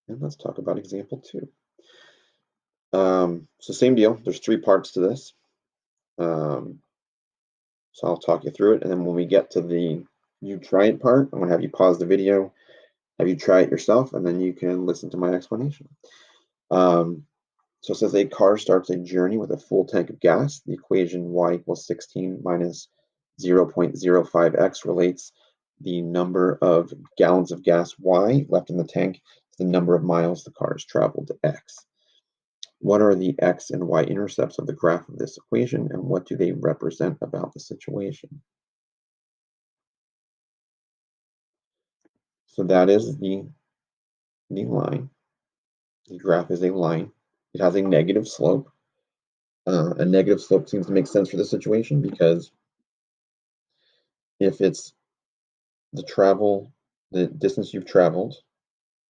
And let's talk about example 2. So same deal. There's 3 parts to this. So I'll talk you through it, and then when we get to the you try it part, I'm going to have you pause the video, have you try it yourself, and then you can listen to my explanation. So it says a car starts a journey with a full tank of gas. The equation y equals 16 minus 0.05x relates the number of gallons of gas y left in the tank to the number of miles the car has traveled to x. What are the x and y intercepts of the graph of this equation, and what do they represent about the situation? So that is the line. The graph is a line. It has a negative slope. A negative slope seems to make sense for this situation because if it's the distance you've traveled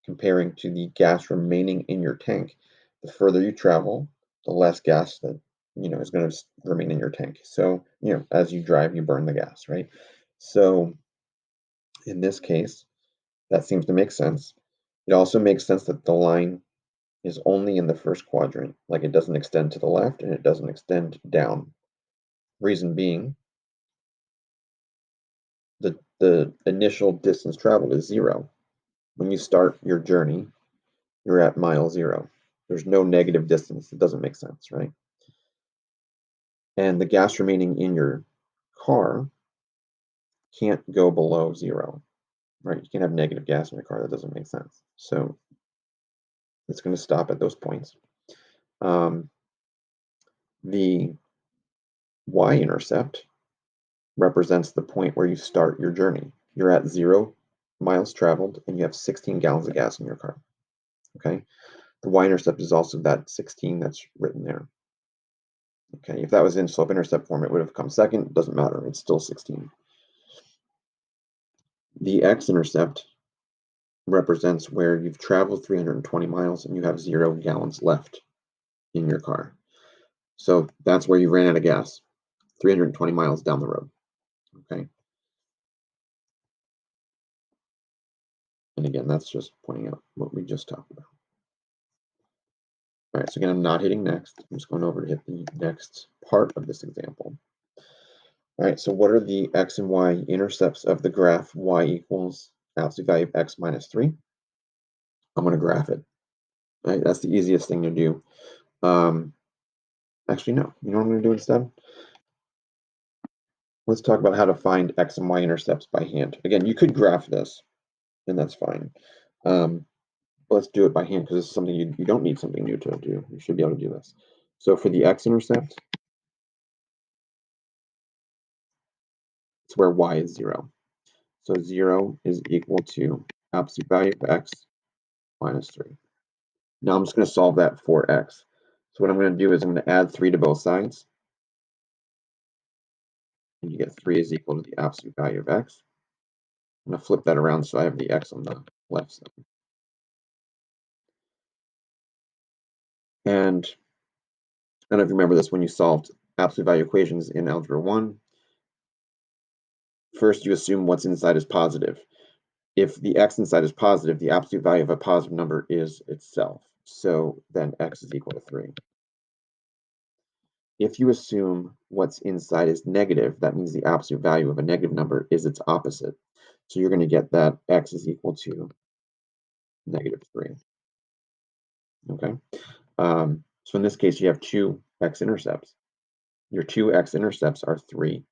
comparing to the gas remaining in your tank, the further you travel, the less gas that is going to remain in your tank. So as you drive, you burn the gas, right? So in this case, that seems to make sense. It also makes sense that the line is only in the first quadrant, like it doesn't extend to the left and it doesn't extend down. Reason being, the initial distance traveled is 0. When you start your journey, you're at mile 0. There's no negative distance. It doesn't make sense, right? And the gas remaining in your car can't go below 0, right? You can't have negative gas in your car. That doesn't make sense. So it's going to stop at those points. The y-intercept represents the point where you start your journey. You're at 0 miles traveled and you have 16 gallons of gas in your car. Okay, the y-intercept is also that 16 that's written there. Okay, if that was in slope-intercept form, it would have come second. Doesn't matter. It's still 16. The x-intercept represents where you've traveled 320 miles and you have 0 gallons left in your car. So that's where you ran out of gas, 320 miles down the road. Okay. And again, that's just pointing out what we just talked about. All right, so again, I'm not hitting next. I'm just going over to hit the next part of this example. All right, so what are the x and y intercepts of the graph y equals absolute value of x minus 3? I'm going to graph it. All right, that's the easiest thing to do. Actually, no. You know what I'm going to do instead? Let's talk about how to find x and y intercepts by hand. Again, you could graph this, and that's fine. Let's do it by hand because this is something you don't need something new to do. You should be able to do this. So for the x-intercept, it's where y is 0. So 0 is equal to absolute value of x minus 3. Now I'm just going to solve that for x. So what I'm going to do is I'm going to add 3 to both sides. And you get 3 is equal to the absolute value of x. I'm going to flip that around so I have the x on the left side. And I don't know if you remember this when you solved absolute value equations in Algebra 1. First, you assume what's inside is positive. If the x inside is positive, the absolute value of a positive number is itself. So then x is equal to 3. If you assume what's inside is negative, that means the absolute value of a negative number is its opposite. So you're going to get that x is equal to negative 3. Okay. So in this case, you have 2 x-intercepts. Your 2 x-intercepts are 3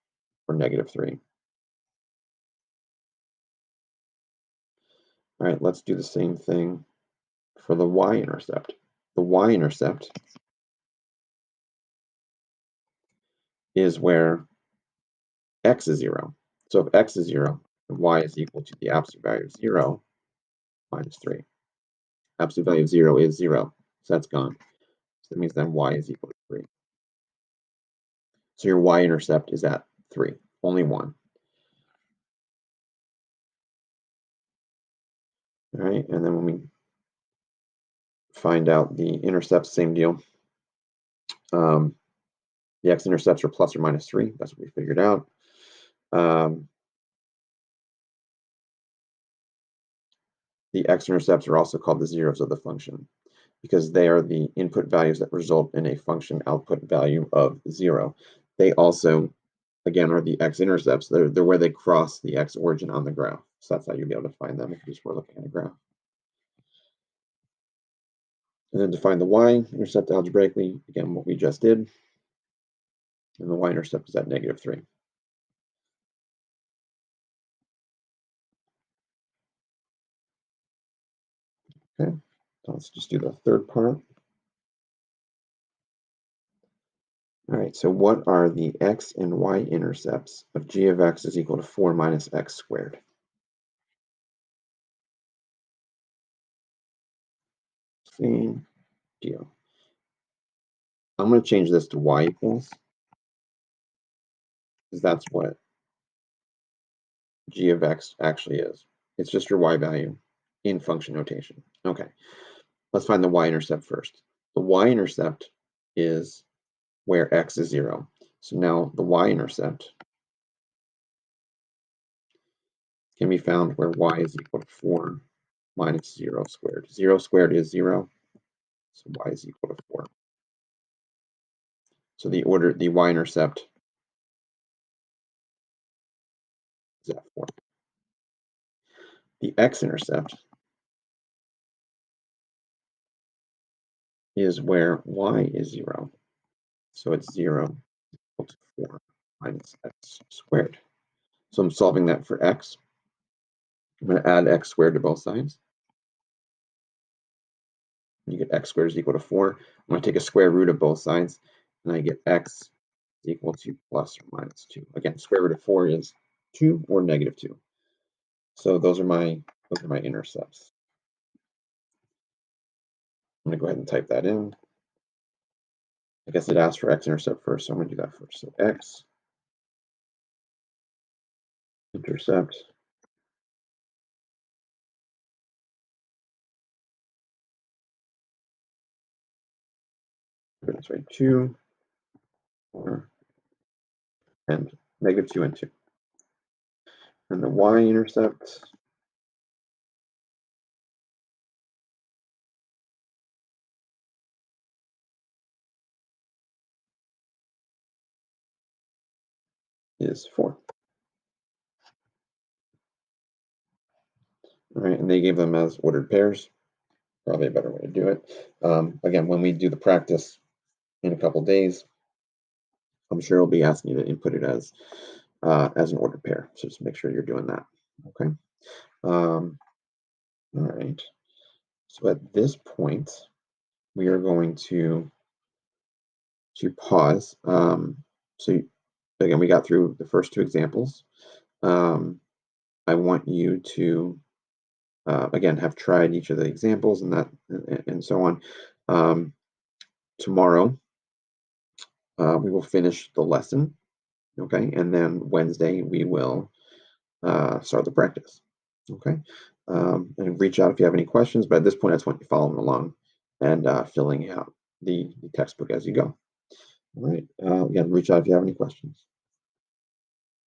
or negative 3. All right, let's do the same thing for the y-intercept. The y-intercept is where x is 0. So if x is 0, then y is equal to the absolute value of 0 minus 3. Absolute value of 0 is 0, so that's gone. So that means then y is equal to 3. So your y-intercept is at 3, only 1. All right, and then when we find out the intercepts, same deal. The x-intercepts are plus or minus 3. That's what we figured out. the x-intercepts are also called the zeros of the function because they are the input values that result in a function output value of 0. They also, again, are the x-intercepts. They're where they cross the x-origin on the graph. So that's how you'll be able to find them if you just were looking at a graph. And then to find the y-intercept algebraically, again, what we just did. And the y-intercept is at -3. Okay, so let's just do the third part. All right, so what are the x and y-intercepts of g of x is equal to 4 minus x squared? Same deal. I'm going to change this to y equals, because that's what g of x actually is. It's just your y value in function notation. Okay, let's find the y-intercept first. The y-intercept is where x is 0. So now the y-intercept can be found where y is equal to 4 minus 0 squared. 0 squared is 0, so y is equal to 4. So the y-intercept is at 4. The x-intercept is where y is 0. So it's 0 equal to 4 minus x squared. So I'm solving that for x. I'm going to add x squared to both sides. You get x squared is equal to 4. I'm going to take a square root of both sides, and I get x is equal to plus or minus 2. Again, square root of 4 is 2 or -2. So those are my intercepts. I'm going to go ahead and type that in. I guess it asked for x-intercept first, so I'm going to do that first. So x-intercept that's right, 2, 4, and -2 and 2. And the y-intercept is 4. All right, and they gave them as ordered pairs. Probably a better way to do it. Again, when we do the practice in a couple days, I'm sure it'll be asking you to input it as an ordered pair. So just make sure you're doing that. Okay. All right. So at this point, we are going to pause. So again, we got through the first two examples. I want you to again have tried each of the examples and so on. Tomorrow, we will finish the lesson. Okay, and then Wednesday we will start the practice. Okay, and reach out if you have any questions. But at this point, I just want you following along and filling out the textbook as you go. All right. Again, reach out if you have any questions.